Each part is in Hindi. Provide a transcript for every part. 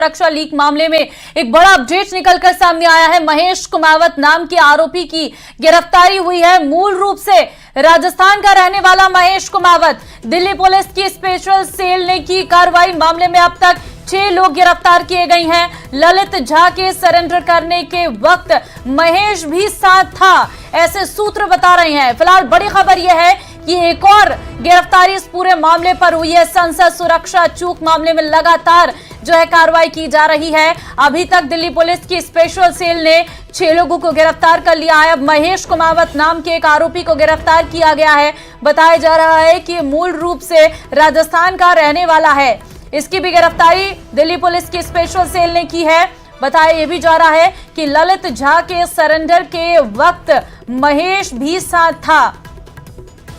सुरक्षा लीक मामले में एक बड़ा अपडेट निकलकर सामने आया है। महेश कुमावत नाम के आरोपी की गिरफ्तारी हुई है। मूल रूप से राजस्थान का रहने वाला महेश कुमावत दिल्ली पुलिस की स्पेशल सेल ने की कार्रवाई। मामले में अब तक 6 लोग गिरफ्तार किए गए हैं। ललित झा के सरेंडर करने के वक्त महेश भी साथ था, ऐसे सूत्र बता रहे हैं। फिलहाल बड़ी खबर यह है कि एक और गिरफ्तारी इस पूरे मामले पर हुई है। संसद सुरक्षा चूक मामले में लगातार जो है कार्रवाई की जा रही है। अभी तक दिल्ली पुलिस की स्पेशल सेल ने 6 लोगों को गिरफ्तार कर लिया है। अब महेश कुमावत नाम के एक आरोपी को गिरफ्तार किया गया है। बताया जा रहा है कि मूल रूप से राजस्थान का रहने वाला है। इसकी भी गिरफ्तारी दिल्ली पुलिस की स्पेशल सेल ने की है। बताया यह भी जा रहा है कि ललित झा के सरेंडर के वक्त महेश भी साथ था।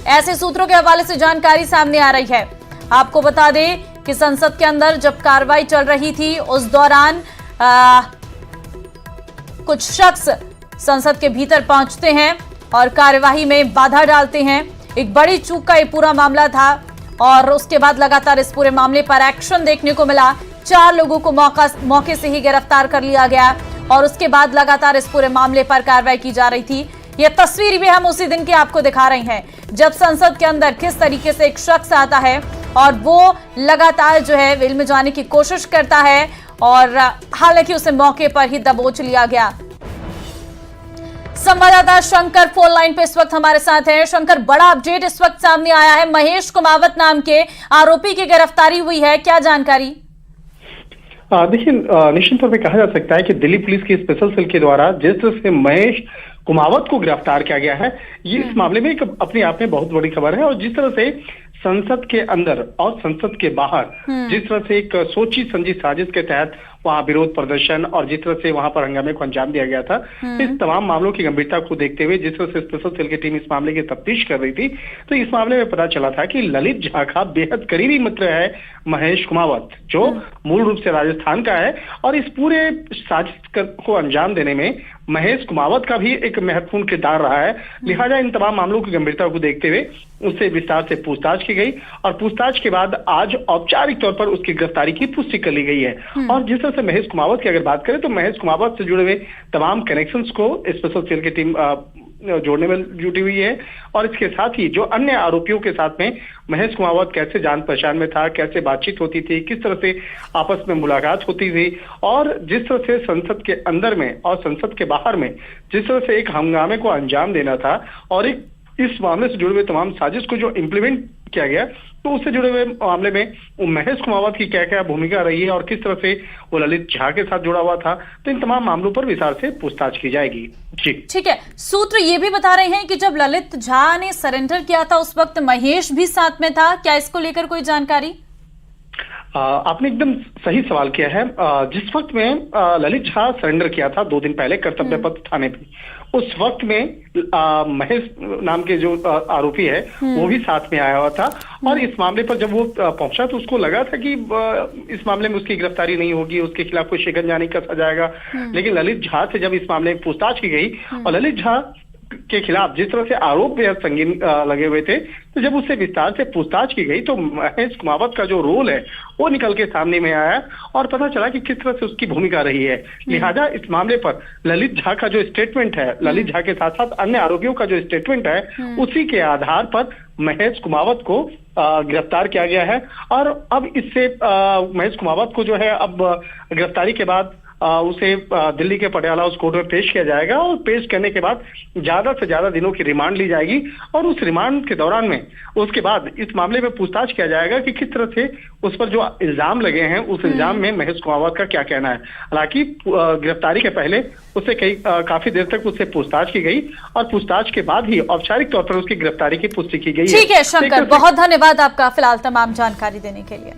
ऐसे सूत्रों के हवाले से जानकारी सामने आ रही है। आपको बता दें कि संसद के अंदर जब कार्रवाई चल रही थी उस दौरान कुछ शख्स संसद के भीतर पहुंचते हैं और कार्यवाही में बाधा डालते हैं। एक बड़ी चूक का ये पूरा मामला था और उसके बाद लगातार इस पूरे मामले पर एक्शन देखने को मिला। 4 लोगों को मौके से ही गिरफ्तार कर लिया गया और उसके बाद लगातार इस पूरे मामले पर कार्रवाई की जा रही थी। यह तस्वीर भी हम उसी दिन की आपको दिखा रहे हैं जब संसद के अंदर किस तरीके से एक शख्स आता है और वो लगातार जो है वेल में जाने की कोशिश करता है और हालांकि उसे मौके पर ही दबोच लिया गया। संवाददाता शंकर फोन लाइन पे इस वक्त हमारे साथ हैं। शंकर, बड़ा अपडेट इस वक्त सामने आया है। महेश कुमावत नाम के आरोपी की गिरफ्तारी हुई है, क्या जानकारी? देखिए, निश्चित तौर पे कहा जा सकता है कि दिल्ली पुलिस की स्पेशल सेल के द्वारा जिस तरह से महेश कुमावत को गिरफ्तार किया गया है, ये इस मामले में एक अपने आप में बहुत बड़ी खबर है। और जिस तरह से संसद के अंदर और संसद के बाहर जिस तरह से एक सोची समझी साजिश के तहत वहां विरोध प्रदर्शन और जिस तरह से वहां पर हंगामे को अंजाम दिया गया था, इस तमाम मामलों की गंभीरता को देखते हुए जिस तरह से स्पेशल सेल की टीम इस मामले की तफ्तीश कर रही थी, तो इस मामले में पता चला था कि ललित झा का बेहद करीबी मित्र है महेश कुमावत, जो मूल रूप से राजस्थान का है। और इस पूरे साजिश को अंजाम देने में महेश कुमावत का भी एक महत्वपूर्ण किरदार रहा है। लिहाजा इन तमाम मामलों की गंभीरता को देखते हुए उससे विस्तार से पूछताछ की गई और पूछताछ के बाद आज औपचारिक तौर पर उसकी गिरफ्तारी की पुष्टि कर ली गई है। और जिस तरह से महेश कुमावत की अगर बात करें तो महेश कुमावत से जुड़े हुए तमाम कनेक्शंस को स्पेशल सेल की टीम जोड़ने में जुटी हुई है। और इसके साथ ही जो अन्य आरोपियों के साथ में महेश कुमावत कैसे जान पहचान में था, कैसे बातचीत होती थी, किस तरह से आपस में मुलाकात होती थी और जिस तरह से संसद के अंदर में और संसद के बाहर में जिस तरह से एक हंगामे को अंजाम देना था और एक इस मामले से जुड़े हुए तमाम साजिश को जो इम्प्लीमेंट किया गया, तो उससे जुड़े हुए मामले में महेश कुमावत की क्या क्या भूमिका रही है और किस तरह से वो ललित झा के साथ जुड़ा हुआ था, तो इन तमाम मामलों पर विस्तार से पूछताछ की जाएगी। जी ठीक है। सूत्र ये भी बता रहे हैं कि जब ललित झा ने सरेंडर किया था उस वक्त महेश भी साथ में था, क्या इसको लेकर कोई जानकारी? आपने एकदम सही सवाल किया है। जिस वक्त में ललित झा सरेंडर किया था 2 दिन पहले कर्तव्य पथ थाने पे, उस वक्त में महेश नाम के जो आरोपी है वो भी साथ में आया हुआ था। और इस मामले पर जब वो पहुंचा तो उसको लगा था कि इस मामले में उसकी गिरफ्तारी नहीं होगी, उसके खिलाफ कोई शिकंजा नहीं कसा जाएगा। लेकिन ललित झा से जब इस मामले में पूछताछ की गई और ललित झा के खिलाफ जिस तरह से आरोप बेहद संगीन लगे हुए थे, तो जब उससे विस्तार से पूछताछ की गई तो महेश कुमावत का जो रोल है वो निकल के सामने में आया और पता चला कि किस तरह से उसकी भूमिका रही है। लिहाजा इस मामले पर ललित झा का जो स्टेटमेंट है, ललित झा के साथ साथ अन्य आरोपियों का जो स्टेटमेंट है, उसी के आधार पर महेश कुमावत को गिरफ्तार किया गया है। और अब इससे महेश कुमावत को जो है अब गिरफ्तारी के बाद उसे दिल्ली के पटियाला हाउस कोर्ट में पेश किया जाएगा और पेश करने के बाद ज्यादा से ज्यादा दिनों की रिमांड ली जाएगी और उस रिमांड के दौरान में उसके बाद इस मामले में पूछताछ किया जाएगा कि किस तरह से उस पर जो इल्जाम लगे हैं उस इल्जाम में महेश कुमावत का क्या कहना है। हालांकि गिरफ्तारी के पहले उससे काफी देर तक उससे पूछताछ की गई और पूछताछ के बाद ही औपचारिक तौर पर उसकी गिरफ्तारी की पुष्टि की गई है। ठीक है शंकर, बहुत धन्यवाद आपका फिलहाल तमाम जानकारी देने के लिए।